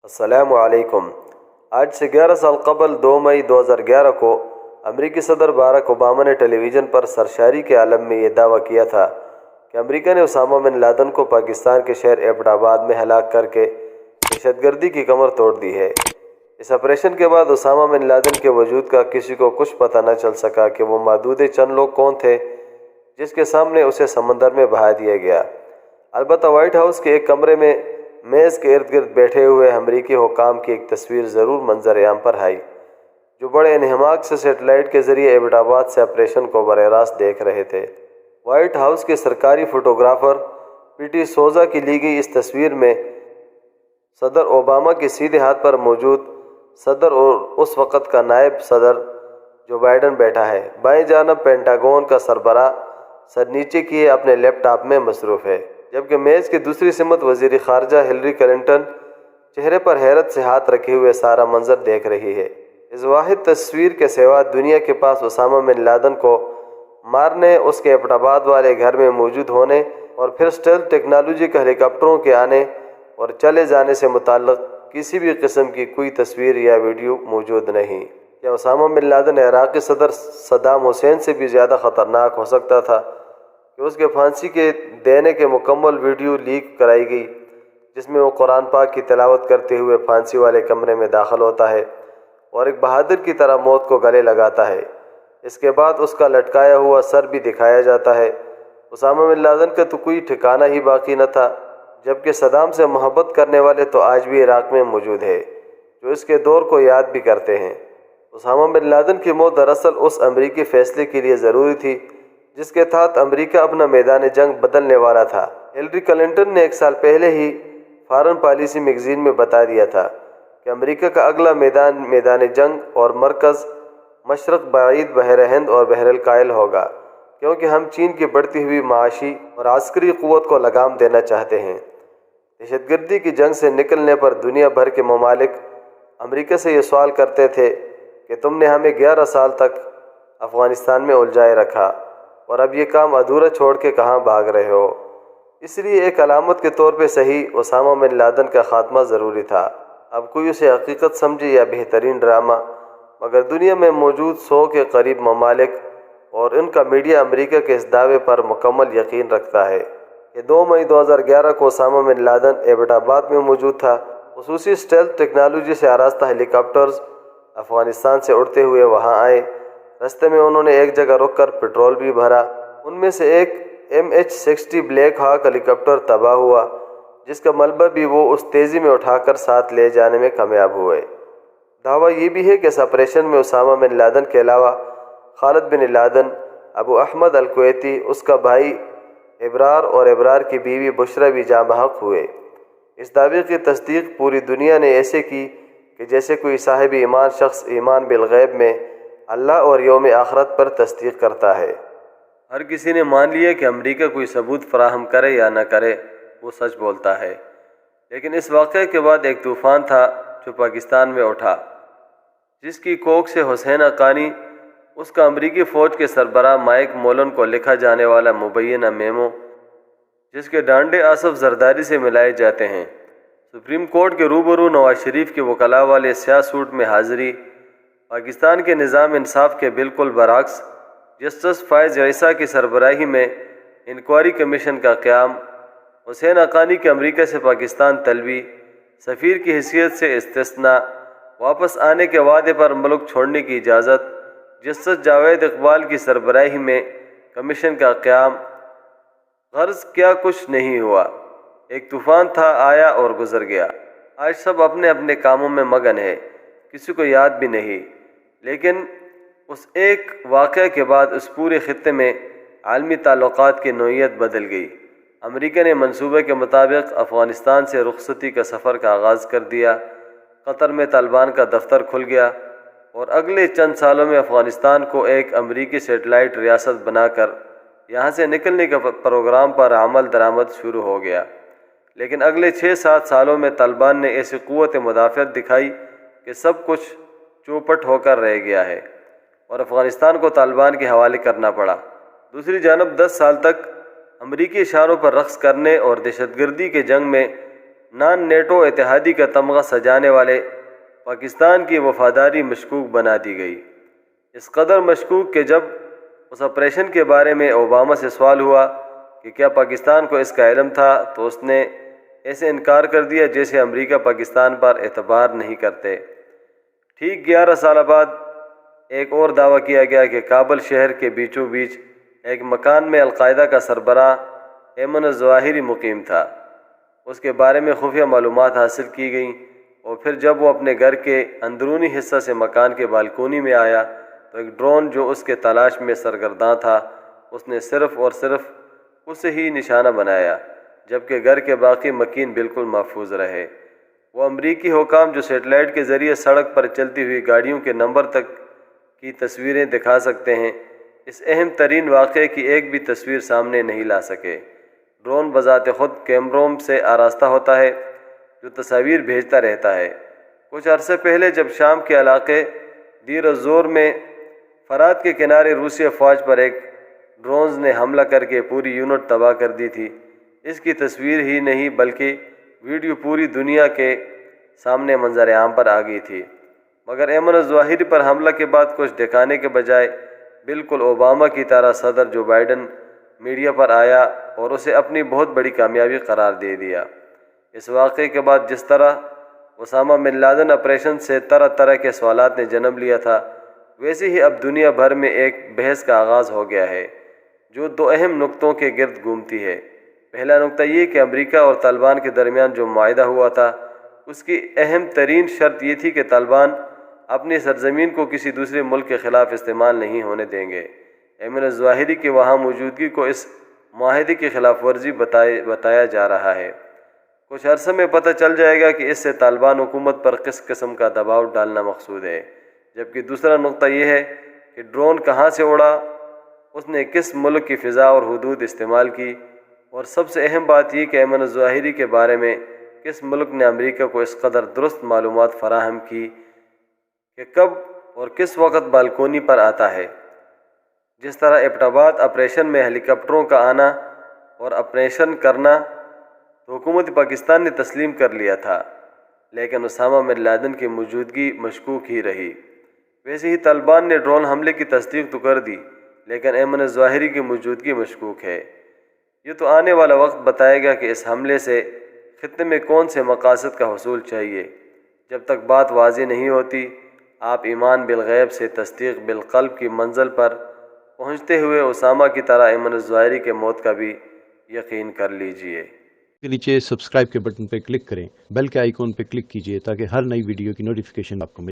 السلام علیکم۔ آج سے 11 سال قبل 2 مئی 2011 کو امریکی صدر باراک اوباما نے ٹیلی ویژن پر سرشاری کے عالم میں یہ دعویٰ کیا تھا کہ امریکہ نے اسامہ بن لادن کو پاکستان کے شہر ایبٹ آباد میں ہلاک کر کے دہشت گردی کی کمر توڑ دی ہے۔ اس آپریشن کے بعد اسامہ بن لادن کے وجود کا کسی کو کچھ پتہ نہ چل سکا کہ وہ محدود چند لوگ کون تھے جس کے سامنے اسے سمندر میں بہا دیا گیا۔ البتہ وائٹ ہاؤس کے ایک کمرے میں میز کے ارد گرد بیٹھے ہوئے امریکی حکام کی ایک تصویر ضرور منظر عام پر آئی، جو بڑے انہماک سے سیٹلائٹ کے ذریعے ایبٹ آباد سے آپریشن کو براہ راست دیکھ رہے تھے۔ وائٹ ہاؤس کے سرکاری فوٹوگرافر پی ٹی سوزا کی لی گئی اس تصویر میں صدر اوباما کے سیدھے ہاتھ پر موجود صدر اور اس وقت کا نائب صدر جو بائیڈن بیٹھا ہے۔ بائیں جانب پینٹاگون کا سربراہ سر نیچے کیے اپنے لیپ ٹاپ میں مصروف ہے، جبکہ میز کی دوسری سمت وزیر خارجہ ہلری کلنٹن چہرے پر حیرت سے ہاتھ رکھے ہوئے سارا منظر دیکھ رہی ہے۔ اس واحد تصویر کے سوا دنیا کے پاس اسامہ بن لادن کو مارنے، اس کے ایبٹ آباد والے گھر میں موجود ہونے اور پھر اسٹیلتھ ٹیکنالوجی کے ہیلی کاپٹروں کے آنے اور چلے جانے سے متعلق کسی بھی قسم کی کوئی تصویر یا ویڈیو موجود نہیں۔ کیا اسامہ بن لادن عراقی صدر صدام حسین سے بھی زیادہ خطرناک ہو سکتا تھا کہ اس کے پھانسی کے دینے کے مکمل ویڈیو لیک کرائی گئی، جس میں وہ قرآن پاک کی تلاوت کرتے ہوئے پھانسی والے کمرے میں داخل ہوتا ہے اور ایک بہادر کی طرح موت کو گلے لگاتا ہے۔ اس کے بعد اس کا لٹکایا ہوا سر بھی دکھایا جاتا ہے۔ اسامہ بن لادن کا تو کوئی ٹھکانہ ہی باقی نہ تھا، جبکہ صدام سے محبت کرنے والے تو آج بھی عراق میں موجود ہیں، جو اس کے دور کو یاد بھی کرتے ہیں۔ اسامہ بن لادن کی موت دراصل اس امریکی فیصلے کے لیے ضروری تھی جس کے تحت امریکہ اپنا میدان جنگ بدلنے والا تھا۔ ہلری کلنٹن نے 1 سال پہلے ہی فارن پالیسی میگزین میں بتا دیا تھا کہ امریکہ کا اگلا میدان جنگ اور مرکز مشرق بعید بحر ہند اور بحر الکاہل ہوگا، کیونکہ ہم چین کی بڑھتی ہوئی معاشی اور عسکری قوت کو لگام دینا چاہتے ہیں۔ دہشت گردی کی جنگ سے نکلنے پر دنیا بھر کے ممالک امریکہ سے یہ سوال کرتے تھے کہ تم نے ہمیں 11 سال تک افغانستان میں الجھائے رکھا اور اب یہ کام ادھورا چھوڑ کے کہاں بھاگ رہے ہو؟ اس لیے ایک علامت کے طور پہ صحیح اسامہ بن لادن کا خاتمہ ضروری تھا۔ اب کوئی اسے حقیقت سمجھے یا بہترین ڈرامہ، مگر دنیا میں موجود 100 کے قریب ممالک اور ان کا میڈیا امریکہ کے اس دعوے پر مکمل یقین رکھتا ہے کہ 2 مئی 2011 کو اسامہ بن لادن ایبٹ آباد میں موجود تھا۔ خصوصی اسٹیلتھ ٹیکنالوجی سے آراستہ ہیلی کاپٹرز افغانستان سے اڑتے ہوئے وہاں آئے۔ راستے میں انہوں نے ایک جگہ رک کر پٹرول بھی بھرا۔ ان میں سے ایک MH-60 بلیک ہاک ہیلی کاپٹر تباہ ہوا، جس کا ملبہ بھی وہ اس تیزی میں اٹھا کر ساتھ لے جانے میں کامیاب ہوئے۔ دعویٰ یہ بھی ہے کہ اس آپریشن میں اسامہ بن لادن کے علاوہ خالد بن لادن، ابو احمد الکویتی، اس کا بھائی ابرار اور ابرار کی بیوی بشرا بھی جاں بحق ہوئے۔ اس دعوے کی تصدیق پوری دنیا نے ایسے کی کہ جیسے کوئی صاحب ایمان شخص ایمان بالغیب میں اللہ اور یوم آخرت پر تصدیق کرتا ہے۔ ہر کسی نے مان لیا کہ امریکہ کوئی ثبوت فراہم کرے یا نہ کرے، وہ سچ بولتا ہے۔ لیکن اس واقعے کے بعد ایک طوفان تھا جو پاکستان میں اٹھا، جس کی کوکھ سے حسین حقانی، اس کا امریکی فوج کے سربراہ مائک مولن کو لکھا جانے والا مبینہ میمو، جس کے ڈانڈے آصف زرداری سے ملائے جاتے ہیں، سپریم کورٹ کے روبرو نواز شریف کے وکلاء والے سیاہ سوٹ میں حاضری، پاکستان کے نظام انصاف کے بالکل برعکس جسٹس فائز عیسیٰ کی سربراہی میں انکوائری کمیشن کا قیام، حسین حقانی کے امریکہ سے پاکستان طلبی، سفیر کی حیثیت سے استثناء، واپس آنے کے وعدے پر ملک چھوڑنے کی اجازت، جسٹس جاوید اقبال کی سربراہی میں کمیشن کا قیام۔ غرض کیا کچھ نہیں ہوا، ایک طوفان تھا، آیا اور گزر گیا۔ آج سب اپنے اپنے کاموں میں مگن ہے، کسی کو یاد بھی نہیں۔ لیکن اس ایک واقعے کے بعد اس پورے خطے میں عالمی تعلقات کی نوعیت بدل گئی۔ امریکہ نے منصوبے کے مطابق افغانستان سے رخصتی کا سفر کا آغاز کر دیا، قطر میں طالبان کا دفتر کھل گیا اور اگلے چند سالوں میں افغانستان کو ایک امریکی سیٹلائٹ ریاست بنا کر یہاں سے نکلنے کے پروگرام پر عمل درآمد شروع ہو گیا۔ لیکن اگلے 6-7 سالوں میں طالبان نے ایسی قوت مدافعت دکھائی کہ سب کچھ چوپٹ ہو کر رہ گیا ہے اور افغانستان کو طالبان کے حوالے کرنا پڑا۔ دوسری جانب 10 سال تک امریکی اشاروں پر رقص کرنے اور دہشت گردی کے جنگ میں نان نیٹو اتحادی کا تمغہ سجانے والے پاکستان کی وفاداری مشکوک بنا دی گئی۔ اس قدر مشکوک کہ جب اس آپریشن کے بارے میں اوباما سے سوال ہوا کہ کیا پاکستان کو اس کا علم تھا تو اس نے ایسے انکار کر دیا جیسے امریکہ پاکستان پر اعتبار نہیں کرتے۔ ٹھیک 11 سال بعد ایک اور دعویٰ کیا گیا کہ کابل شہر کے بیچوں بیچ ایک مکان میں القاعدہ کا سربراہ ایمن الظواہری مقیم تھا۔ اس کے بارے میں خفیہ معلومات حاصل کی گئیں اور پھر جب وہ اپنے گھر کے اندرونی حصہ سے مکان کے بالکونی میں آیا تو ایک ڈرون جو اس کے تلاش میں سرگرداں تھا اس نے صرف اور صرف اسے ہی نشانہ بنایا، جبکہ گھر کے باقی مکین بالکل محفوظ رہے۔ وہ امریکی حکام جو سیٹلائٹ کے ذریعے سڑک پر چلتی ہوئی گاڑیوں کے نمبر تک کی تصویریں دکھا سکتے ہیں، اس اہم ترین واقعے کی ایک بھی تصویر سامنے نہیں لا سکے۔ ڈرون بذات خود کیمروں سے آراستہ ہوتا ہے جو تصاویر بھیجتا رہتا ہے۔ کچھ عرصے پہلے جب شام کے علاقے دیر الزور میں فرات کے کنارے روسی افواج پر ایک ڈرونز نے حملہ کر کے پوری یونٹ تباہ کر دی تھی، اس کی تصویر ہی نہیں بلکہ ویڈیو پوری دنیا کے سامنے منظر عام پر آ گئی تھی۔ مگر ایمن الظواہری پر حملہ کے بعد کچھ دکھانے کے بجائے بالکل اوباما کی طرح صدر جو بائیڈن میڈیا پر آیا اور اسے اپنی بہت بڑی کامیابی قرار دے دیا۔ اس واقعے کے بعد جس طرح اسامہ بن لادن آپریشن سے طرح طرح کے سوالات نے جنم لیا تھا، ویسے ہی اب دنیا بھر میں ایک بحث کا آغاز ہو گیا ہے جو دو اہم نقطوں کے گرد گھومتی ہے۔ پہلا نقطہ یہ کہ امریکہ اور طالبان کے درمیان جو معاہدہ ہوا تھا اس کی اہم ترین شرط یہ تھی کہ طالبان اپنی سرزمین کو کسی دوسرے ملک کے خلاف استعمال نہیں ہونے دیں گے۔ ایمن الظواہری کی وہاں موجودگی کو اس معاہدے کی خلاف ورزی بتایا جا رہا ہے۔ کچھ عرصے میں پتہ چل جائے گا کہ اس سے طالبان حکومت پر کس قسم کا دباؤ ڈالنا مقصود ہے، جبکہ دوسرا نقطہ یہ ہے کہ ڈرون کہاں سے اڑا، اس نے کس ملک کی فضا اور حدود استعمال کی، اور سب سے اہم بات یہ کہ ایمن الظواہری کے بارے میں کس ملک نے امریکہ کو اس قدر درست معلومات فراہم کی کہ کب اور کس وقت بالکونی پر آتا ہے۔ جس طرح ایبٹ آباد آپریشن میں ہیلی کاپٹروں کا آنا اور آپریشن کرنا تو حکومت پاکستان نے تسلیم کر لیا تھا، لیکن اسامہ بن لادن کی موجودگی مشکوک ہی رہی۔ ویسے ہی طالبان نے ڈرون حملے کی تصدیق تو کر دی، لیکن ایمن الظواہری کی موجودگی مشکوک ہے۔ یہ تو آنے والا وقت بتائے گا کہ اس حملے سے خطے میں کون سے مقاصد کا حصول چاہیے۔ جب تک بات واضح نہیں ہوتی، آپ ایمان بالغیب سے تصدیق بالقلب کی منزل پر پہنچتے ہوئے اسامہ کی طرح ایمن الظواہری کے موت کا بھی یقین کر لیجئے۔ کے نیچے سبسکرائب کے بٹن پہ کلک کریں، بیل کے آئیکن پہ کلک کیجئے تاکہ ہر نئی ویڈیو کی نوٹیفیکیشن آپ کو ملے۔